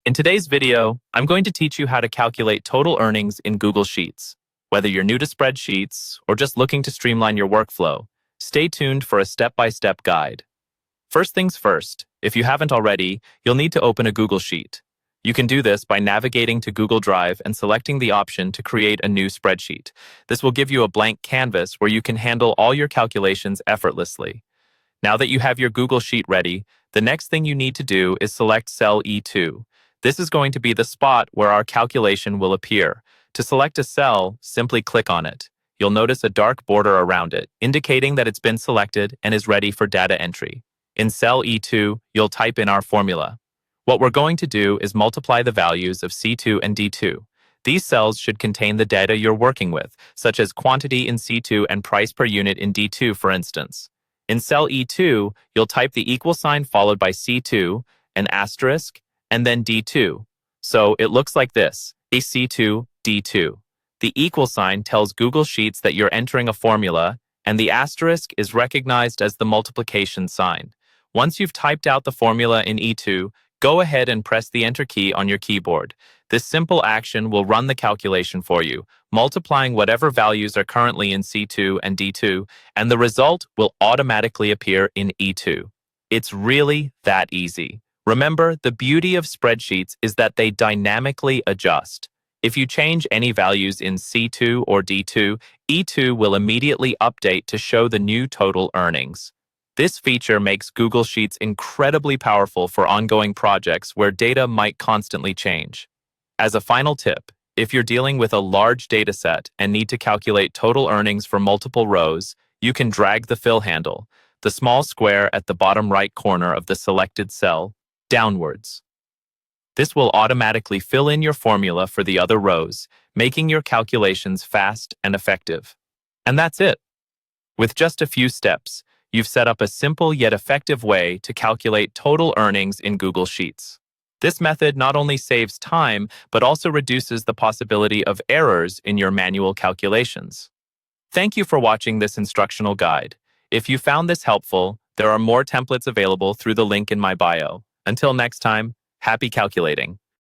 In today's video, I'm going to teach you how to calculate total earnings in Google Sheets. Whether you're new to spreadsheets or just looking to streamline your workflow, stay tuned for a step-by-step guide. First things first, if you haven't already, you'll need to open a Google Sheet. You can do this by navigating to Google Drive and selecting the option to create a new spreadsheet. This will give you a blank canvas where you can handle all your calculations effortlessly. Now that you have your Google Sheet ready, the next thing you need to do is select cell E2. This is going to be the spot where our calculation will appear. To select a cell, simply click on it. You'll notice a dark border around it, indicating that it's been selected and is ready for data entry. In cell E2, you'll type in our formula. What we're going to do is multiply the values of C2 and D2. These cells should contain the data you're working with, such as quantity in C2 and price per unit in D2, for instance. In cell E2, you'll type the equal sign followed by C2, an asterisk, and then D2. So it looks like this, C2, D2. The equal sign tells Google Sheets that you're entering a formula, and the asterisk is recognized as the multiplication sign. Once you've typed out the formula in E2, go ahead and press the Enter key on your keyboard. This simple action will run the calculation for you, multiplying whatever values are currently in C2 and D2, and the result will automatically appear in E2. It's really that easy. Remember, the beauty of spreadsheets is that they dynamically adjust. If you change any values in C2 or D2, E2 will immediately update to show the new total earnings. This feature makes Google Sheets incredibly powerful for ongoing projects where data might constantly change. As a final tip, if you're dealing with a large data set and need to calculate total earnings for multiple rows, you can drag the fill handle, the small square at the bottom right corner of the selected cell, downwards. This will automatically fill in your formula for the other rows, making your calculations fast and effective. And that's it. With just a few steps, you've set up a simple yet effective way to calculate total earnings in Google Sheets. This method not only saves time, but also reduces the possibility of errors in your manual calculations. Thank you for watching this instructional guide. If you found this helpful, there are more templates available through the link in my bio. Until next time, happy calculating.